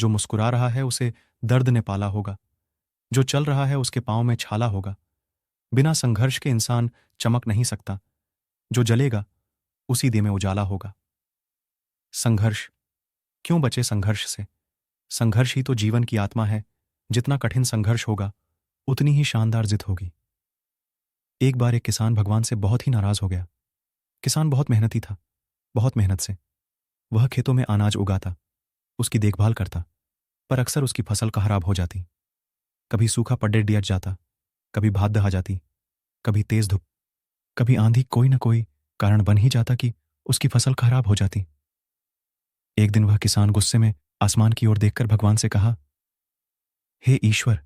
जो मुस्कुरा रहा है उसे दर्द ने पाला होगा। जो चल रहा है उसके पाँव में छाला होगा। बिना संघर्ष के इंसान चमक नहीं सकता। जो जलेगा उसी दे में उजाला होगा। संघर्ष, क्यों बचे संघर्ष से? संघर्ष ही तो जीवन की आत्मा है। जितना कठिन संघर्ष होगा उतनी ही शानदार जित होगी। एक बार एक किसान भगवान से बहुत ही नाराज हो गया। किसान बहुत मेहनती था। बहुत मेहनत से वह खेतों में अनाज उगाता, उसकी देखभाल करता, पर अक्सर उसकी फसल खराब हो जाती। कभी सूखा पड़े डियर जाता, कभी भाद दहा जाती, कभी तेज धूप, कभी आंधी, कोई न कोई कारण बन ही जाता कि उसकी फसल खराब हो जाती। एक दिन वह किसान गुस्से में आसमान की ओर देखकर भगवान से कहा, हे ईश्वर,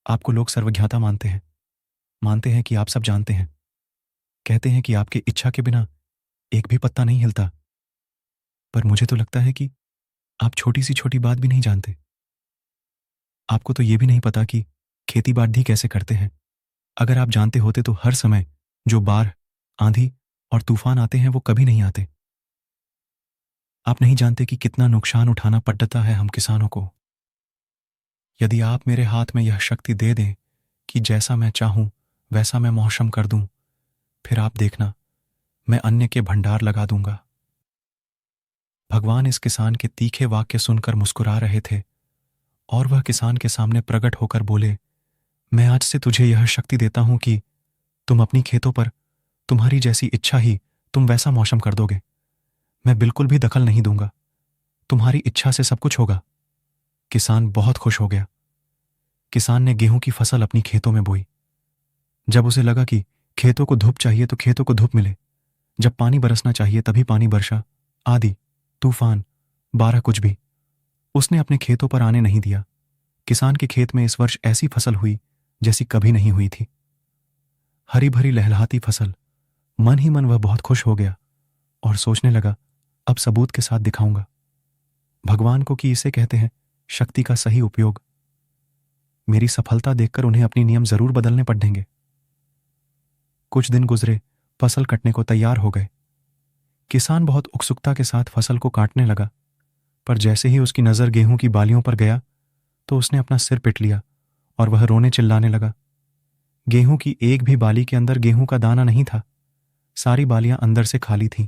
आपको लोग सर्वज्ञाता मानते हैं कि आप सब जानते हैं। कहते हैं कि आपकी इच्छा के बिना एक भी पत्ता नहीं हिलता। पर मुझे तो लगता है कि आप छोटी सी छोटी बात भी नहीं जानते। आपको तो यह भी नहीं पता कि खेती बाड़ी कैसे करते हैं। अगर आप जानते होते तो हर समय जो बाढ़, आंधी और तूफान आते हैं वो कभी नहीं आते। आप नहीं जानते कि कितना नुकसान उठाना पड़ता है हम किसानों को। यदि आप मेरे हाथ में यह शक्ति दे दें कि जैसा मैं चाहूं वैसा मैं मौसम कर दूं, फिर आप देखना, मैं अन्न के भंडार लगा दूंगा। भगवान इस किसान के तीखे वाक्य सुनकर मुस्कुरा रहे थे और वह किसान के सामने प्रकट होकर बोले, मैं आज से तुझे यह शक्ति देता हूं कि तुम अपनी खेतों पर तुम्हारी जैसी इच्छा ही तुम वैसा मौसम कर दोगे। मैं बिल्कुल भी दखल नहीं दूंगा। तुम्हारी इच्छा से सब कुछ होगा। किसान बहुत खुश हो गया। किसान ने गेहूं की फसल अपनी खेतों में बोई। जब उसे लगा कि खेतों को धूप चाहिए तो खेतों को धूप मिले, जब पानी बरसना चाहिए तभी पानी बरसा, आदि तूफान, बारह कुछ भी उसने अपने खेतों पर आने नहीं दिया। किसान के खेत में इस वर्ष ऐसी फसल हुई जैसी कभी नहीं हुई थी। हरी भरी लहलहाती फसल। मन ही मन वह बहुत खुश हो गया और सोचने लगा, अब सबूत के साथ दिखाऊंगा भगवान को कि इसे कहते हैं शक्ति का सही उपयोग। मेरी सफलता देखकर उन्हें अपनी नियम जरूर बदलने पड़ेंगे। कुछ दिन गुजरे, फसल कटने को तैयार हो गए। किसान बहुत उत्सुकता के साथ फसल को काटने लगा, पर जैसे ही उसकी नजर गेहूं की बालियों पर गया तो उसने अपना सिर पीट लिया और वह रोने चिल्लाने लगा। गेहूं की एक भी बाली के अंदर गेहूं का दाना नहीं था। सारी बालियां अंदर से खाली थीं।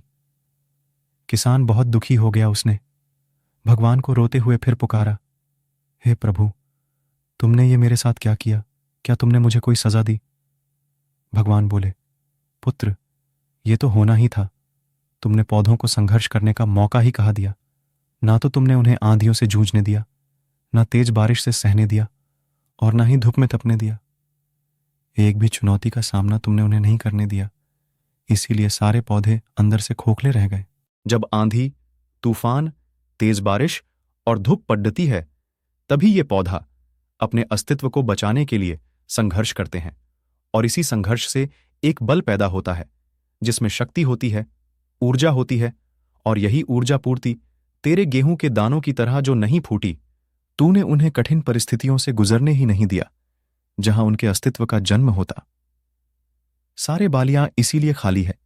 किसान बहुत दुखी हो गया। उसने भगवान को रोते हुए फिर पुकारा, हे प्रभु, तुमने ये मेरे साथ क्या किया? क्या तुमने मुझे कोई सजा दी? भगवान बोले, पुत्र, ये तो होना ही था। तुमने पौधों को संघर्ष करने का मौका ही कहा दिया। ना तो तुमने उन्हें आंधियों से जूझने दिया, ना तेज बारिश से सहने दिया और ना ही धूप में तपने दिया। एक भी चुनौती का सामना तुमने उन्हें नहीं करने दिया। इसीलिए सारे पौधे अंदर से खोखले रह गए। जब आंधी, तूफान, तेज बारिश और धूप पड़ती है तभी ये पौधा अपने अस्तित्व को बचाने के लिए संघर्ष करते हैं और इसी संघर्ष से एक बल पैदा होता है जिसमें शक्ति होती है, ऊर्जा होती है और यही ऊर्जा पूर्ति तेरे गेहूं के दानों की तरह जो नहीं फूटी, तूने उन्हें कठिन परिस्थितियों से गुजरने ही नहीं दिया जहां उनके अस्तित्व का जन्म होता। सारे बालियां इसीलिए खाली है।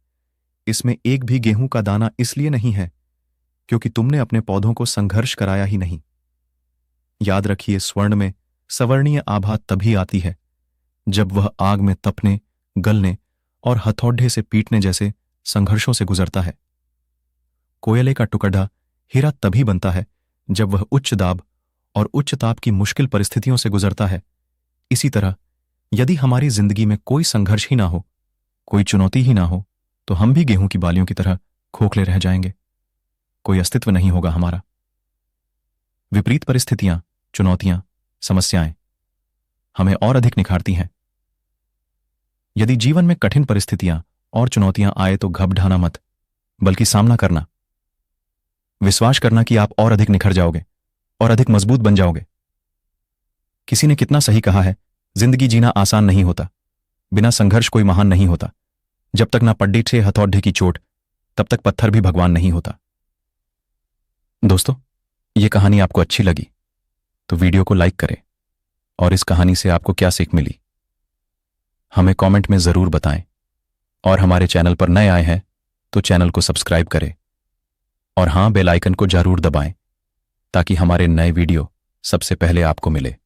इसमें एक भी गेहूं का दाना इसलिए नहीं है क्योंकि तुमने अपने पौधों को संघर्ष कराया ही नहीं। याद रखिए, स्वर्ण में सवर्णीय आभा तभी आती है जब वह आग में तपने, गलने और हथौड़े से पीटने जैसे संघर्षों से गुजरता है। कोयले का टुकड़ा हीरा तभी बनता है जब वह उच्च दाब और उच्च ताप की मुश्किल परिस्थितियों से गुजरता है। इसी तरह यदि हमारी जिंदगी में कोई संघर्ष ही ना हो, कोई चुनौती ही ना हो, तो हम भी गेहूं की बालियों की तरह खोखले रह जाएंगे। कोई अस्तित्व नहीं होगा हमारा। विपरीत परिस्थितियां, चुनौतियां, समस्याएं हमें और अधिक निखारती हैं। यदि जीवन में कठिन परिस्थितियां और चुनौतियां आए तो घबराना मत, बल्कि सामना करना। विश्वास करना कि आप और अधिक निखर जाओगे और अधिक मजबूत बन जाओगे। किसी ने कितना सही कहा है, जिंदगी जीना आसान नहीं होता। बिना संघर्ष कोई महान नहीं होता। जब तक ना पड्डी से हथौड़े की चोट, तब तक पत्थर भी भगवान नहीं होता। दोस्तों, ये कहानी आपको अच्छी लगी तो वीडियो को लाइक करें और इस कहानी से आपको क्या सीख मिली हमें कमेंट में जरूर बताएं। और हमारे चैनल पर नए आए हैं तो चैनल को सब्सक्राइब करें और हां, बेल आइकन को जरूर दबाएं ताकि हमारे नए वीडियो सबसे पहले आपको मिले।